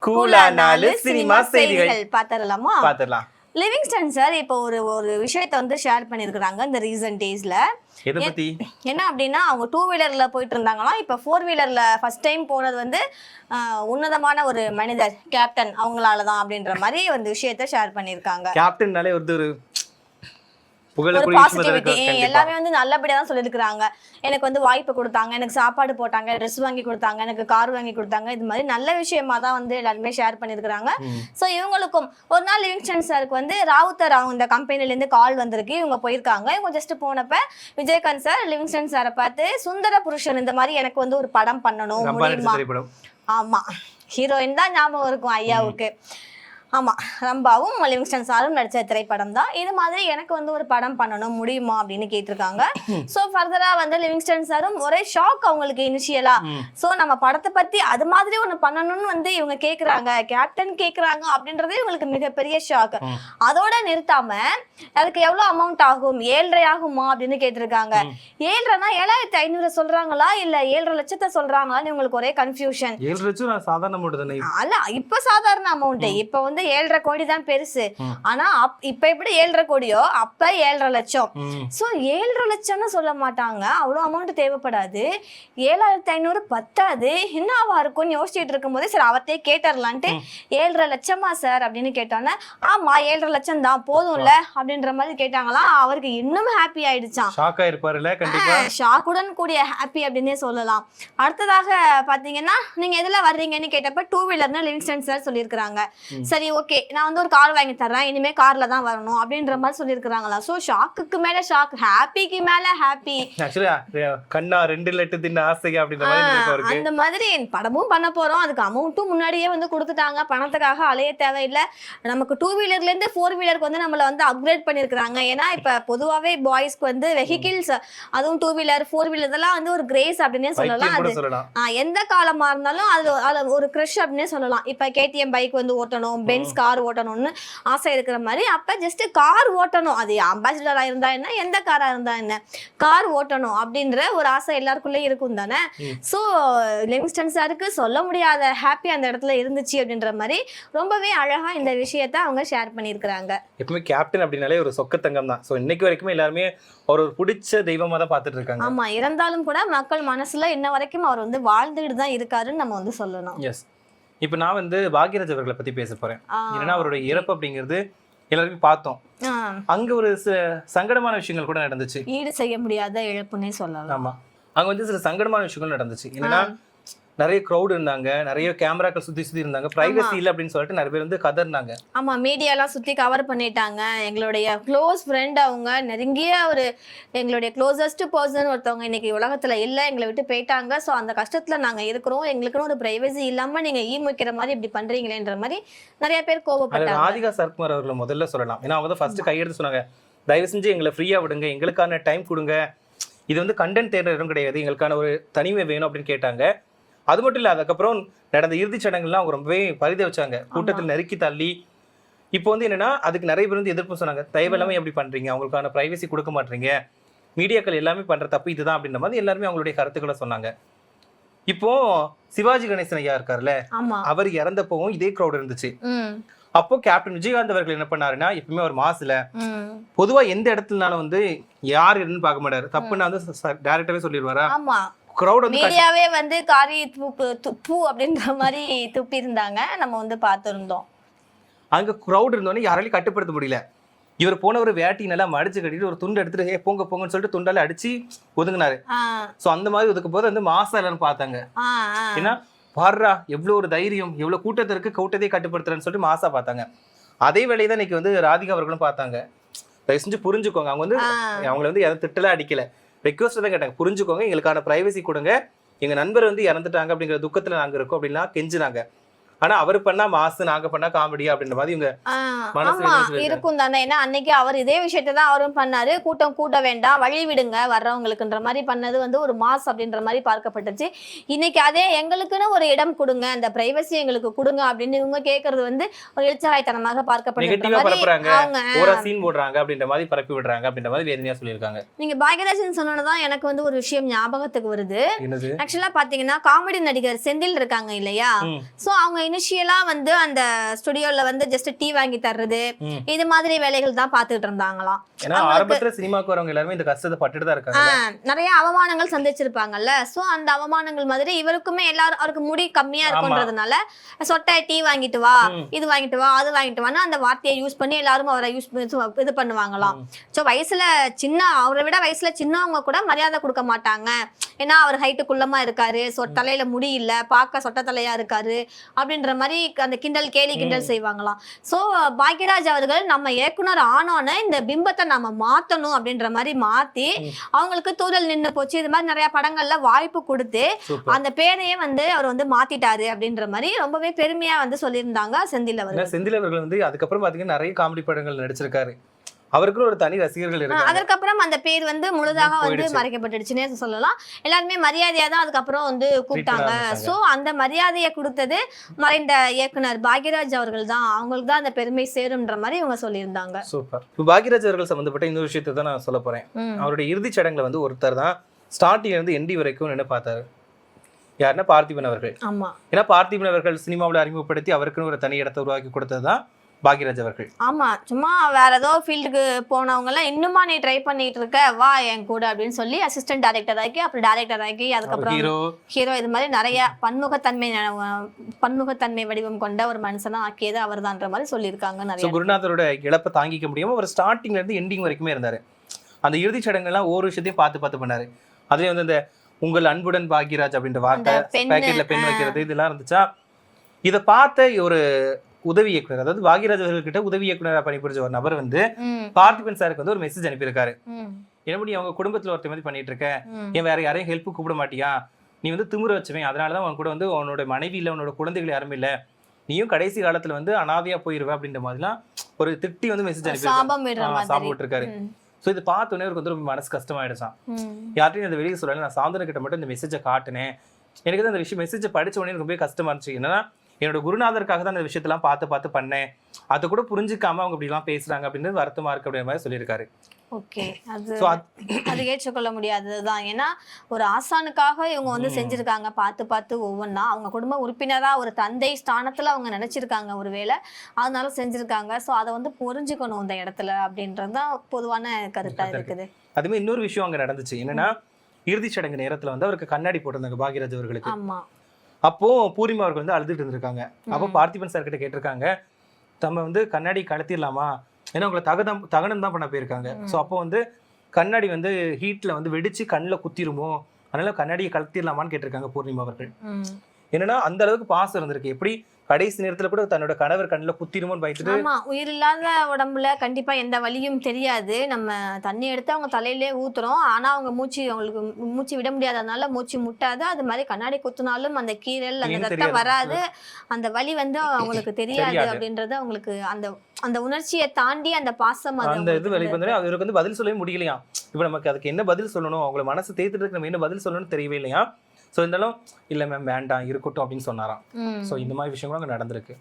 கூலா 4 சினிமா செய்திகள் பாத்தரலாமா? பாத்தரலாம். Livingston sir இப்போ ஒரு விஷயத்தை வந்து ஷேர் பண்ணியிருக்கிறாங்க இந்த ரீசன்ட் டேஸ்ல. எதை பத்தி? என்ன அப்படின்னா, அவங்க 2 வீலர்ல போயிட்டு இருந்தாங்களாம். இப்போ 4 வீலர்ல ஃபர்ஸ்ட் டைம் போனது வந்து உன்னதமான ஒரு மனிதர் கேப்டன் அவங்களாலதான் அப்படின்ற மாதிரி வந்து விஷயத்தை ஷேர் பண்ணியிருக்காங்க. கேப்டன்னாலே ஒரு ஒரு பாசிட்டிவிட்டி எல்லாமே வந்து நல்லபடியா தான் சொல்லியிருக்கிறாங்க. எனக்கு வந்து வாய்ப்பு கொடுத்தாங்க, எனக்கு சாப்பாடு போட்டாங்க, ட்ரெஸ் வாங்கி கொடுத்தாங்க, எனக்கு கார் வாங்கி கொடுத்தாங்க. இது மாதிரி நல்ல விஷயமா தான் வந்து எல்லாருமே ஷேர் பண்ணியிருக்கிறாங்க. ஸோ இவங்களுக்கும் ஒரு நாள் லிவிங்ஸ்டன் சாருக்கு வந்து ராவுத்தர் அவங்க இந்த கம்பெனிலேருந்து கால் வந்திருக்கு. இவங்க போயிருக்காங்க. இவங்க ஜஸ்ட் போனப்ப விஜயகாந்த் சார் லிவிங்ஸ்டன் சாரை பார்த்து சுந்தர புருஷன் இந்த மாதிரி எனக்கு வந்து ஒரு படம் பண்ணணும் முடியுமா? ஆமா, ஹீரோயின் தான் ஞாபகம் இருக்கும் ஐயாவுக்கு. ஆமா, ரம்பாவும் லிவிங்ஸ்டன் சாரும் நடிச்ச திரைப்படம் தான். இது மாதிரி எனக்கு வந்து ஒரு படம் பண்ணணும் முடியுமா அப்படின்னு கேட்டிருக்காங்க. ஸோ ஃபர்தரா வந்து லிவிங்ஸ்டன் சாரும் ஒரே ஷாக் அவங்களுக்கு இனிஷியலா. ஸோ நம்ம படத்தை பத்தி அது மாதிரி ஒண்ணு பண்ணணும்னு வந்து இவங்க கேக்குறாங்க, கேப்டன் கேக்குறாங்க அப்படின்றதே இவங்களுக்கு மிகப்பெரிய ஷாக். அதோட நிறுத்தாம அதுக்கு எவ்வளவு அமௌண்ட் ஆகும், 7.5 ஆகுமா அப்படின்னு கேட்டிருக்காங்க. 7.5னா 7,500 சொல்றாங்களா இல்ல 7.5 லட்சத்தை சொல்றாங்களான்னு இவங்களுக்கு ஒரே கன்ஃபியூஷன். 7 லட்சம் சாதாரண அமௌண்ட் தானே? அல்ல, இப்ப சாதாரண அமௌண்ட். இப்ப வந்து 7.5 கோடி தான் பெருசு. ஆனா இப்ப எப்படி 7.5 கோடியோ அப்ப 7.5 லட்சம். சோ 7.5 லட்சம்னு சொல்ல மாட்டாங்க, அவ்வளவு அமௌண்ட் தேவைப்படாது. 7,500 பத்தாது, என்னவா இருக்கும்னு யோசிச்சுட்டு இருக்கும் போதே சரி அவர்கிட்டயே கேட்டரலான்ட்டு 7.5 லட்சமா சார் அப்படின்னு கேட்டோன்னே ஆமா 7.5 லட்சம் தான் போதும்ல அப்படின்ற மாதிரி கேட்டாங்களாம். அவருக்கு இன்னும் ஹாப்பி ஆயிடுச்சான். ஷாக் ஆயிருப்பாருல கண்டிப்பா. ஷாக்குடன் கூடிய ஹாப்பி அப்படின்னே சொல்லலாம். அடுத்ததாக பாத்தீங்கன்னா, நீங்க எதுல வர்றீங்கன்னு கேட்டப்ப 2 வீலர்னு லிவிங்ஸ்டன் சார் சொல்லியிருக்கிறாங்க. சரி ஓகே, நான் வந்து ஒரு கார் வாங்கி தர்றேன், இனிமே கார்ல தான் வரணும் அப்படின்ற மாதிரி சொல்லியிருக்கிறாங்களா. சோ ஷாக்குக்கு மேல ஷாக், ஹாப்பிக்கு மேல ஹாப்பி. ஆக்சுவலா கண்ணா 2 லட்டு தின்ன ஆசை அப்படின்ற மாதிரி இருக்கு. அந்த மாதிரி படமும் பண்ண போறோம், அதுக்கு அமௌண்ட்டும் முன்னாடியே வந்து கொடுத்துட்டாங்க. பணத்துக்காக அலைய தேவையில்லை. நமக்கு 2 வீலர்ல இருந்து 4 வீலருக்கு வந்து நம்மள வந்து அப்கிரேட் பண்ணிருக்காங்க. ஏன்னா இப்ப பொதுவாவே பாய்ஸ்க்கு வந்து வெஹிக்கிள்ஸ், அதுவும் 2 வீலர் 4 வீலர் இதெல்லாம் வந்து ஒரு கிரேஸ் அப்படின்னே சொல்லலாம். அது எந்த காலமா இருந்தாலும் அதுல ஒரு கிரஷ் அப்படின்னே சொல்லலாம். இப்ப கேடிஎம் பைக் வந்து ஓட்டணும், பென்ஸ் கார் ஓட்டணும்னு ஆசை இருக்கிற மாதிரி அப்ப ஜஸ்ட் கார் ஓட்டணும், அது அம்பாசிடரா இருந்தா என்ன, எந்த காரா இருந்தா என்ன, கார் ஓட்டணும் அப்படின்ற ஒரு ஆசை எல்லாருக்குள்ளே இருக்கும் தானே. சோ லிவிங்ஸ்டன் சாருக்கு சொல்ல முடியாத ஹாப்பி அந்த இடத்துல இருந்துச்சு அப்படின்ற மாதிரி ரொம்பவே அழகா இந்த விஷயத்தை அவங்க ஷேர் பண்ணியிருக்கிறாங்க. எப்பவுமே கேப்டன் அப்படின்னாலே ஒரு சொக்கத்தங்கம் தான். சோ இன்னைக்கு வரைக்குமே எல்லாருமே ஒரு பிடிச்ச தெய்வமா தான் பார்த்துட்டு இருக்காங்க. ஆமா, இருந்தாலும் கூட மக்கள் மனசுல இன்ன வரைக்கும் அவர் வந்து வாழ்ந்துட்டு தான் இருக்காருன்னு நம்ம வந்து சொல்லணும். எஸ். இப்போ நான் வந்து பாக்யராஜ் அவர்களை பத்தி பேச போறேன். ஏன்னா அவருடைய இறப்பு அப்படிங்கிறது எல்லாருமே பார்த்தோம். அங்க ஒரு சங்கடமான விஷயங்கள் கூட நடந்துச்சு, ஈடு செய்ய முடியாத இழப்புன்னே சொல்லலாம். ஆமா, அங்க வந்து சில சங்கடமான விஷயங்கள் நடந்துச்சு. என்னன்னா நிறைய க்ரௌட் இருந்தாங்க, நிறைய கேமராக்கள் சுத்தி இருந்தாங்க, பிரைவசி இல்ல அப்படின்னு சொல்லிட்டு நிறைய பேர் வந்து கதர்னாங்க. ஆமா, மீடியா எல்லாம் சுத்தி கவர் பண்ணிட்டாங்க. எங்களுடைய க்ளோஸ் ஃப்ரெண்ட், அவங்க நெருங்கிய ஒரு எங்களுடைய க்ளோசஸ்ட் பர்சன் ஒருத்தவங்க இன்னைக்கு உலகத்துல இல்ல, எங்களை விட்டு போயிட்டாங்க. சோ அந்த கஷ்டத்துல நாங்க இருக்கிறோம், எங்களுக்குன்னு ஒரு பிரைவசி இல்லாம நீங்க வைக்கிற மாதிரி இப்படி பண்றீங்களேன்ற மாதிரி நிறைய பேர் கோபப்பட்டாங்க. ராதிகா சரத்குமார் அவர்களை முதல்ல சொல்லலாம். ஏன்னா அவங்க தான் ஃபர்ஸ்ட் கையெடுத்து சொன்னாங்க, தயவு செஞ்சு எங்களை ஃப்ரீயா விடுங்க, எங்களுக்கான டைம் கொடுங்க, இது வந்து கண்டென்ட் தேடுற இடம் கிடையாது, எங்களுக்கான ஒரு தனிமை வேணும் அப்படின்னு கேட்டாங்க. அது மட்டும் இல்லை, அதுக்கப்புறம் நடந்த இறுதிச் சடங்குலாம் அவங்க ரொம்பவே பரிதவிச்சாங்க, கூட்டத்தில் நெருக்கி தள்ளி. இப்போ வந்து என்னன்னா அதுக்கு நிறைய பேர் வந்து எதிர்ப்பு சொன்னாங்க, தயவு எல்லாமே எப்படி பண்றீங்க, அவங்களுக்கான பிரைவசி கொடுக்க மாட்டீங்க, மீடியாக்கள் எல்லாமே பண்ற தப்பு இதுதான் அப்படின்ற மாதிரி எல்லாருமே அவங்களுடைய கருத்துக்களை சொன்னாங்க. இப்போ சிவாஜி கணேசன் ஐயா இருக்காருல்ல, அவர் இறந்தப்பவும் இதே க்ரௌட் இருந்துச்சு. அப்போ கேப்டன் விஜயகாந்த் அவர்கள் என்ன பண்ணாருன்னா, எப்பவுமே ஒரு மாசுல பொதுவா எந்த இடத்துலனாலும் வந்து யார் என்னன்னு பார்க்க மாட்டாரு, தப்புன்னா வந்து டைரக்டாவே சொல்லிடுவாரா. மீடியாவே வந்து காரி துப்பு அப்படின்ற மாதிரி துப்பி இருந்தாங்க, நம்ம வந்து பார்த்திருந்தோம். அங்க கிரௌட் இருந்தோடனே யாராலையும் கட்டுப்படுத்த முடியல. இவர் போனவர் வேட்டி நல்லா மடிச்சு கட்டிட்டு ஒரு துண்டு எடுத்துட்டு போங்க போங்கன்னு சொல்லிட்டு துண்டால அடிச்சு ஒதுங்கினாரு. சோ அந்த மாதிரி ஒதுக்கும் போது வந்து மாசம் எல்லாரும் பார்த்தாங்க. ஏன்னா பாடுறா எவ்வளவு ஒரு தைரியம், எவ்வளவு கூட்டத்திற்கு கூட்டத்தையே கட்டுப்படுத்துறேன்னு சொல்லிட்டு மாசா பார்த்தாங்க. அதே வேலையை தான் இன்னைக்கு வந்து ராதிகா அவர்களும் பார்த்தாங்க. தயவு செஞ்சு புரிஞ்சுக்கோங்க, அவங்க வந்து அவங்களை வந்து எதை திட்டலாம் அடிக்கல, ரெக்வஸ்ட் தான் கேட்டாங்க, புரிஞ்சுக்கோங்க, எங்களுக்கான பிரைவசி கொடுங்க, எங்க நண்பர் வந்து இறந்துட்டாங்க அப்படிங்கிற துக்கத்துல நாங்க இருக்கோம் அப்படின்லாம் கெஞ்சினாங்க. ஆனா அவர் பண்ணா மாசு, நாங்க பண்ணா காமெடியா அப்படின்ற மாதிரி இவங்க மனசு ஆமா என்ன சொல்லியிருக்காரு? இருக்கும் தானே. ஏன்னா அன்னைக்கு அவர் இதே விஷயத்தை தான் அவரும் பண்ணாரு. கூட்டம் கூட்ட வேண்டாம், வழி விடுங்க வர்றவங்களுக்குன்ற மாதிரி பண்ணது வந்து ஒரு மாஸ் அப்படின்ற மாதிரி பார்க்கப்பட்டுச்சு. இன்னைக்கு அதே எங்களுக்குன்னு ஒரு இடம் கொடுங்க, அந்த பிரைவசி எங்களுக்கு கொடுங்க அப்படின்னு இவங்க கேட்கறது வந்து ஒரு இழுச்சவாய்த்தனமாக பார்க்கப்படுற நெகட்டிவா மாதிரி பரப்புறாங்க, அவங்க ஒரு சீன் போடுறாங்க அப்படின்ற மாதிரி பரப்பி விடுறாங்க அப்படின்ற மாதிரி வேதனையா சொல்லியிருக்காங்க. நீங்க பாக்யராஜன் சொன்னதான் எனக்கு வந்து ஒரு விஷயம் ஞாபகத்துக்கு வருது. என்னது? ஆக்சுவலா பாத்தீங்கன்னா காமெடி நடிகர் செந்தில் இருக்காங்க இல்லையா, சோ அவங்க இனிஷியலா வந்து அந்த ஸ்டுடியோல வந்து ஜஸ்ட் டீ வாங்கி தர்றது இது மாதிரி வேலைகள் தான் பாத்துட்டு இருந்தாங்களாம். ஏன்னா ஆரம்பத்துல சினிமாக்கு வரவங்க எல்லாருமே இந்த கஷ்டத்தை பட்டுட்டு தான் இருக்காங்க. நிறைய அவமானங்கள் சந்திச்சிருப்பாங்கல்ல, சோ அந்த அவமானங்கள் மாதிரி இவருக்குமே எல்லாரும் அவருக்கு முடி கம்மியா இருக்குன்றதுனால சொட்டை டீ வாங்கிட்டு வா, இது வாங்கிட்டு வா, அது வாங்கிட்டு வான்னு அந்த வார்த்தையை யூஸ் பண்ணி எல்லாரும் அவரை இது பண்ணுவாங்களாம். சோ வயசுல சின்ன, அவரை விட வயசுல சின்னவங்க கூட மரியாதை கொடுக்க மாட்டாங்க. ஏன்னா அவர் ஹைட்டு குள்ளமா இருக்காரு, தலையில முடி இல்ல, பார்க்க சொட்ட தலையா இருக்காரு அப்படின்ற மாதிரி அந்த கிண்டல் கேலி கிண்டல் செய்வாங்களாம். சோ பாக்யராஜ் அவர்கள் நம்ம இயக்குனர் ஆனோன்னு இந்த பிம்பத்தை நம்ம மாத்தணும் அப்படின்ற மாதிரி மாத்தி அவங்களுக்கு தூரல் நின்னு போச்சு. இது மாதிரி நிறைய படங்கள்ல வாய்ப்பு கொடுத்து அந்த பேரையே வந்து அவர் வந்து மாத்திட்டாரு அப்படின்ற மாதிரி ரொம்பவே பெருமையா வந்து சொல்லியிருந்தாங்க செந்தில் அவர்கள். செந்தில் அவர்கள் வந்து அதுக்கப்புறம் பாத்தீங்கன்னா நிறைய காமெடி படங்கள் நடிச்சிருக்காரு. அவருக்கு ஒரு தனி ரசிகர்கள் இருக்காங்க. அதுக்கப்புறம் அந்த பேர் வந்து முழுதாக வந்து மறைக்கப்பட்டுடுச்சுன்னே சொல்லலாம். எல்லாருமே மரியாதையா தான் அதுக்கப்புறம் வந்து கூப்பிட்டாங்க. சோ அந்த மரியாதையை கொடுத்தது மறைந்த இயக்குனர் பாக்யராஜ் அவர்கள் தான். அவங்களுக்கு தான் அந்த பெருமை சேரும்ன்ற மாதிரி இவங்க சொல்லியிருந்தாங்க. சூப்பர். பாக்யராஜ் அவர்கள் சம்பந்தப்பட்ட இன்னொரு விஷயத்தை தான் நான் சொல்ல போறேன். அவருடைய இறுதிச் சடங்குல வந்து ஒருத்தர் தான் ஸ்டார்டிங்ல இருந்து எண்டி வரைக்கும் நின்று பார்த்தாரு. யாருன்னா பார்த்திபன் அவர்கள். ஆமா. ஏன்னா பார்த்திபன் அவர்கள் சினிமாவில் அறிமுகப்படுத்தி அவருக்குன்னு ஒரு தனி இடத்தை உருவாக்கி கொடுத்ததுதான் பாக்யராஜ் அவர்கள். ஆமா, சும்மா வேற ஏதோ ஃபீல்டுக்கு போனவங்க எல்லாம் இன்னுமா நீ ட்ரை பண்ணிட்டு இருக்க, வா என் கூட அப்படின்னு சொல்லி அசிஸ்டன்ட் டைரக்டர் ஆக்கி, அப்புறம் டைரக்டர் ஆக்கி, அதுக்கப்புறம் ஹீரோ, இது மாதிரி நிறைய பன்முகத்தன்மை வடிவம் கொண்ட ஒரு மனுஷனா ஆக்கியது அவர் தான்ற மாதிரி சொல்லியிருக்காங்க நிறைய. குருநாதரோட இழப்பை தாங்கிக்க முடியாம அவர் ஸ்டார்டிங்ல இருந்து எண்டிங் வரைக்குமே இருந்தாரு. அந்த இறுதி சடங்குலாம் ஒரு விஷயத்தையும் பார்த்து பண்ணாரு. அதுலயே வந்து இந்த உங்கள் அன்புடன் பாக்யராஜ் அப்படின்ற வார்த்தை, பேக்கெட்ல பெண் வைக்கிறது, இதெல்லாம் இருந்துச்சா. இதை பார்த்த ஒரு உதவி இயக்குனர், அதாவது பாக்யராஜ் அவர்கள்கிட்ட உதவி இயக்குனரா பணிபுரிஞ்ச ஒரு நபர் வந்து பார்த்திபன் சாருக்கு வந்து ஒரு மெசேஜ் அனுப்பியிருக்காரு. என்னபடி அவங்க குடும்பத்துல ஒருத்த மாதிரி பண்ணிட்டு இருக்க, ஏன் வேற யாரையும் ஹெல்ப் கூப்பிட மாட்டியா, நீ வந்து திமிர வச்சுவேன், அதனாலதான் அவன் கூட வந்து உன்னோட மனைவி இல்ல, உன்னோட குழந்தைகள் யாருமே இல்ல, நீயும் கடைசி காலத்துல வந்து அனாதையா போயிருவ அப்படின்ற மாதிரிலாம் ஒரு திட்டி வந்து மெசேஜ் அனுப்பியிருக்காரு, சாப்பிட்டுருக்காரு. சோ இது பார்த்தோன்னே அவருக்கு வந்து ரொம்ப மனசு கஷ்டமாயிடுச்சான். யார்ட்டையும் அந்த வெளியே சொல்லல, நான் சாந்தன கிட்ட மட்டும் இந்த மெசேஜை காட்டினேன், எனக்கு தான் அந்த விஷயம் மெசேஜை படிச்ச உடனே ரொம்ப கஷ்டமா இருந்துச்சு. என்னன்னா என்னோட குருநாதருக்காக தான் அந்த விஷயத்தெல்லாம் பார்த்து பண்ணேன், அதை கூட புரிஞ்சுக்காம அவங்க இப்படி எல்லாம் பேசுறாங்க அப்படின்னு வருத்தமா இருக்கு அப்படின்ற மாதிரி சொல்லியிருக்காரு. ஓகே, அது ஏற்றுக்கொள்ள முடியாததுதான். ஏன்னா ஒரு ஆசானுக்காக இவங்க வந்து செஞ்சிருக்காங்க, பார்த்து ஒவ்வொன்னா அவங்க குடும்ப உறுப்பினரா ஒரு தந்தை ஸ்தானத்துல அவங்க நினைச்சிருக்காங்க ஒருவேளை, அதனால செஞ்சிருக்காங்க. சோ அதை வந்து புரிஞ்சுக்கணும் இந்த இடத்துல அப்படின்றதுதான் பொதுவான கருத்தா இருக்குது. அதுமே இன்னொரு விஷயம் அங்க நடந்துச்சு. என்னன்னா இறுதி சடங்கு நேரத்துல வந்து அவருக்கு கண்ணாடி போட்டிருந்தாங்க பாக்யராஜ் அவர்களுக்கு. ஆமா. அப்போ பூர்ணிமா அவர்கள் வந்து அழுதுட்டு இருந்திருக்காங்க. அப்போ பார்த்திபன் சார் கிட்ட கேட்டிருக்காங்க, நம்ம வந்து கண்ணாடி கலத்திடலாமா, ஏன்னா உங்களை தகனம் தான் பண்ண போயிருக்காங்க. ஸோ அப்போ வந்து கண்ணாடி வந்து ஹீட்ல வந்து வெடிச்சு கண்ணில் குத்திருமோ, அதனால கண்ணாடியை கலத்திடலாமான்னு கேட்டிருக்காங்க பூர்ணிமா அவர்கள். என்னன்னா அந்த அளவுக்கு பாசம் இருந்திருக்கு. எப்படி கடைசி நேரத்துல கூட தன்னோட கணவர் கண்ணில் குத்திருமோன்னு பயந்துட்டு. ஆமா, உயிர் இல்லாத உடம்புல கண்டிப்பா எந்த வலியும் தெரியாது. நம்ம தண்ணி எடுத்து அவங்க தலையிலே ஊத்துறோம், ஆனா அவங்க அவங்களுக்கு மூச்சு விட முடியாதனால மூச்சு முட்டாது. அது மாதிரி கண்ணாடி குத்துனாலும் அந்த கீரல் அந்த ரத்தம் வராது, அந்த வலி வந்து அவங்களுக்கு தெரியாது அப்படின்றது அவங்களுக்கு அந்த உணர்ச்சியை தாண்டி அந்த பாசம் அந்த இது வெளிவந்தோடனே அவருக்கு வந்து பதில் சொல்லவே முடியலையா. இப்ப நமக்கு அதுக்கு என்ன பதில் சொல்லணும், அவங்கள மனசு தேய்த்துட்டு நம்ம என்ன பதில் சொல்லணும்னு தெரியவே இல்லையா. ஸோ இருந்தாலும் இல்லை மேம் வேண்டாம் இருக்கட்டும் அப்படின்னு சொன்னாராம். ஸோ இந்த மாதிரி விஷயங்களும் அங்கே நடந்திருக்கு.